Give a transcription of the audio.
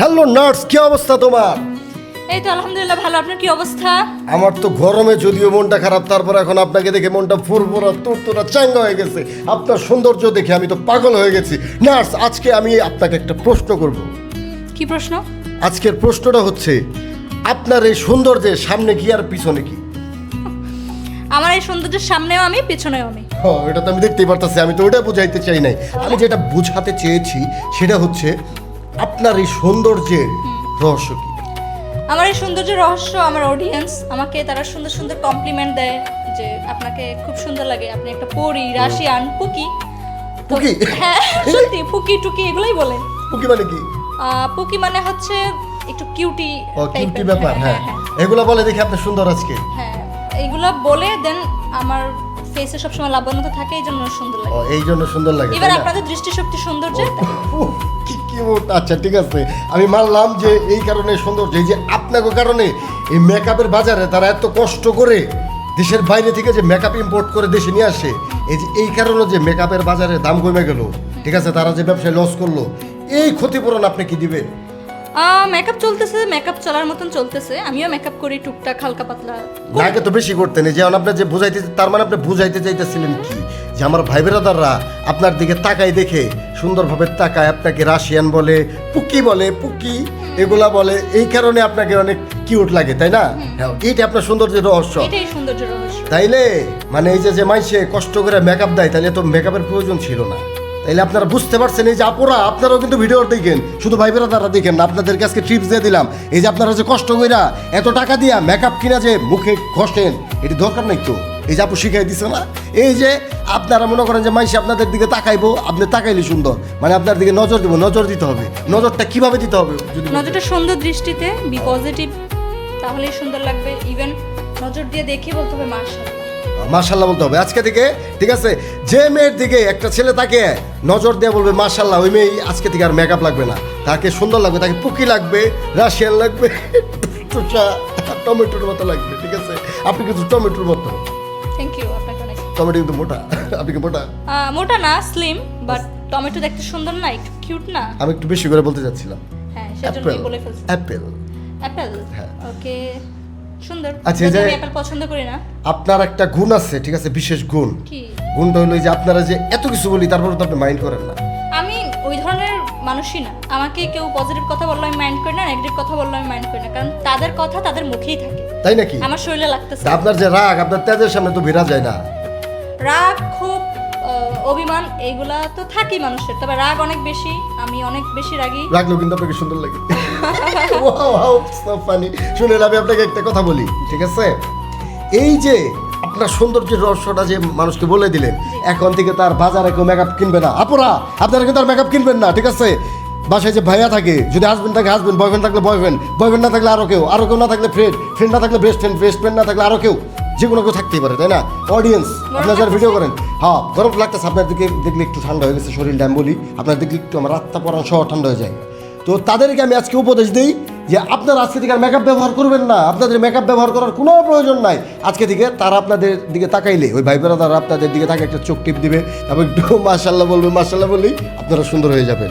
Hello nurse, কি অবস্থা তোমার? এই তো আলহামদুলিল্লাহ ভালো। আপনার কি অবস্থা? আমার তো গরমে যদিও মনটা খারাপ, তারপর এখন আপনাকে দেখে মনটা ফুরফুরা তুরতুরা চাঙ্গা হয়ে গেছে। আপনার সৌন্দর্য দেখে আমি তো পাগল হয়ে গেছি। নার্স, আজকে আমি আপনাকে একটা প্রশ্ন করব। কি প্রশ্ন? আজকের প্রশ্নটা হচ্ছে, আপনার এই সৌন্দর্যের সামনে কি আর পিছনে কি? আমার এই সৌন্দর্যের সামনেও আমি, পেছনেও আমি। এটা তো আমি দেখতেই পারতেছি, আমি তো ওটা বুঝাইতে চাই নাই। আমি যেটা বুঝাতে চেয়েছি সেটা হচ্ছে, আপনার এই সৌন্দর্যের রহস্য কি? আমার এই সৌন্দর্যের রহস্য আমার অডিয়েন্স। আমাকে তারা সুন্দর সুন্দর কমপ্লিমেন্ট দেয় যে আপনাকে খুব সুন্দর লাগে, আপনি একটা পরি, রাশিয়ান, পুকি। পুকি? হ্যাঁ সত্যি, পুকি টুকি এগুলোই বলে। পুকি মানে কি? পুকি মানে হচ্ছে একটু কিউটি কিউটি ব্যাপার। হ্যাঁ, এগুলো বলে দেখি আপনি সুন্দর আজকে। হ্যাঁ এইগুলা বলে দেন আমার ফেসে সবসময় লাবণ্যতা থাকে, এই জন্য সুন্দর লাগে। এই জন্য সুন্দর লাগে। এবার আপনাদের দৃষ্টিশক্তি সৌন্দর্য। কি কিউট। আচ্ছা ঠিক আছে, আমি মানলাম যে এই কারণে সৌন্দর্য, এই যে আপনাকে কারণে এই মেকআপের বাজারে তারা এত কষ্ট করে দেশের বাইরে থেকে যে মেকআপ ইম্পোর্ট করে দেশে নিয়ে আসে, এই কারণে যে মেকআপের বাজারে দাম কমে গেল, ঠিক আছে, তারা যে ব্যবসায় লস করলো, এই ক্ষতিপূরণ আপনি কি দিবেন? মেকআপ চলতেছে, মেকআপ চলার মতন চলতেছে। আমিও মেকআপ করি টুকটাক, হালকা পাতলা। আগে তো বেশি করতেন। যেমন আপনি যে বুঝাইতে, তার মানে আপনি বুঝাইতে চাইতেছিলেন কি, যে আমার ভাই বেরাদাররা আপনার দিকে তাকাই দেখে সুন্দরভাবে তাকায়, আপনাকে রাশিয়ান বলে, পুকি বলে, পুকি এগুলা বলে, এই কারণে আপনাকে অনেক কিউট লাগে, তাই না? হ্যাঁ, এইটা আপনার সৌন্দর্যের রহস্য। এটাই সৌন্দর্য রহস্য। তাইলে মানে এই যে মাইসে কষ্ট করে মেকআপ দেয়, তাইলে তো মেকআপের প্রয়োজন ছিল না। তাইলে আপনারা বুঝতে পারছেন, এই যে আপুরা আপনারাও কিন্তু ভিডিও দেখেন, শুধু ভাই বেরাদাররা দেখেন না, আপনাদেরকে আজকে টিপস দিয়ে দিলাম। এই যে আপনারা যে কষ্ট কইরা এত টাকা দিয়া মেকআপ কিনা যে মুখে ঘষেন, এটি দরকার নাই তো। এই যে আপু শিখাই দিছে না, এই যে আপনারা মনে করেন যে মাইসে আপনাদের দিকে তাকাইবো, আপনি তাকাইলে সুন্দর, মানে আপনার দিকে নজর দিব, নজর দিতে হবে। নজরটা কিভাবে দিতে হবে? নজরটা সুন্দর দৃষ্টিতে, বি পজিটিভ, তাহলেই সুন্দর লাগবে। ইভেন নজর দিয়ে দেখে বলতে হবে মাশাআল্লাহ, মাশাআল্লাহ বলতে হবে আজকে থেকে, ঠিক আছে? যে মেয়ের দিকে একটা ছেলে তাকে নজর দিয়ে বলবে মাশাআল্লাহ, ওই মেয়ে আজকে থেকে আর মেকআপ লাগবে না, তাকে সুন্দর লাগবে, তাকে পুকি লাগবে, রাশিয়ান লাগবে, টমেটোর মতো লাগবে, ঠিক আছে? আপনি কিন্তু টমেটোর মতো। থ্যাংক ইউ আপনাকে অনেক। টমেটো কিন্তু মোটা, আপনি কি মোটা? মোটা না, স্লিম, বাট টমেটো দেখতে সুন্দর না, একটু কিউট না? আমি একটু বেশি করে বলতে চাচ্ছিলাম। হ্যাঁ সেজন্যই বলে ফেলছি। অ্যাপেল। অ্যাপেল, হ্যাঁ। ওকে, সুন্দর। আচ্ছা, এই যে আমি অ্যাপেল পছন্দ করি না। আপনার একটা গুণ আছে, ঠিক আছে, বিশেষ গুণ। কি গুণটা হলো যে আপনারা যে এত কিছু বলি, তারপরে তো আপনি মাইন্ড করেন না। আমি ওই ধরনের মানুষই না। আমাকে কেউ পজিটিভ কথা বললে আমি মাইন্ড করি না, নেগেটিভ কথা বললে আমি মাইন্ড করি না, কারণ তাদের কথা তাদের মুখেই থাকে, তাই নাকি? আমার শরীরে লাগতেছে। তা আপনার যে রাগ, আপনার তেজের সামনে তো বেরা যায় না। রাগ, ক্ষোভ, অভিমান এগুলা তো থাকেই মানুষের, তবে রাগ অনেক বেশি, আমি অনেক বেশি রাগী। রাগলেও কিন্তু আপনাকে সুন্দর লাগে। Wow, so funny. শুনেন, আমি আপনাকে একটা কথা বলি, ঠিক আছে? এই যে আপনার সৌন্দর্যের রহস্যটা যে মানুষকে বলে দিলেন, এখন থেকে তার বাজারে কেউ মেকআপ কিনবে না। আপুরা, আপনারা কিন্তু আর মেকআপ কিনবেন না, ঠিক আছে? বাসায় যে ভাইয়া থাকে, যদি হাজবেন্ড থাকে হাজবেন্ড, বয়ফ্রেন্ড থাকলে বয়ফ্রেন্ড, বয়ফ্রেন্ড না থাকলে আরও কেউ, আরও কেউ না থাকলে ফ্রেন্ড, ফ্রেন্ড না থাকলে বেস্ট ফ্রেন্ড, বেস্ট ফ্রেন্ড না থাকলে আরও কেউ, যে কোনো কেউ থাকতেই পারে, তাই না? অডিয়েন্স, আপনারা যারা ভিডিও করেন, হ্যাঁ গরম লাগতেছে, আপনার দিকে দেখলে একটু ঠান্ডা হয়ে গেছে শরীরটা, আমি বলি আপনার দেখলে একটু আমার আত্মা পরাণ সহ ঠান্ডা হয়ে যায়। তো তাদেরকে আমি আজকে উপদেশ দিই যে আপনারা আজকে থেকে আর মেকআপ ব্যবহার করবেন না, আপনাদের মেকআপ ব্যবহার করার কোনো প্রয়োজন নাই। আজকে থেকে তারা আপনাদের দিকে তাকাইলে, ওই ভাই বোনেরা তারা আপনাদের দিকে তাকে একটা চোখ টিপ দিবে, তারপর একটু মাশাআল্লাহ বলবে, মাশাআল্লাহ বললেই আপনারা সুন্দর হয়ে যাবেন।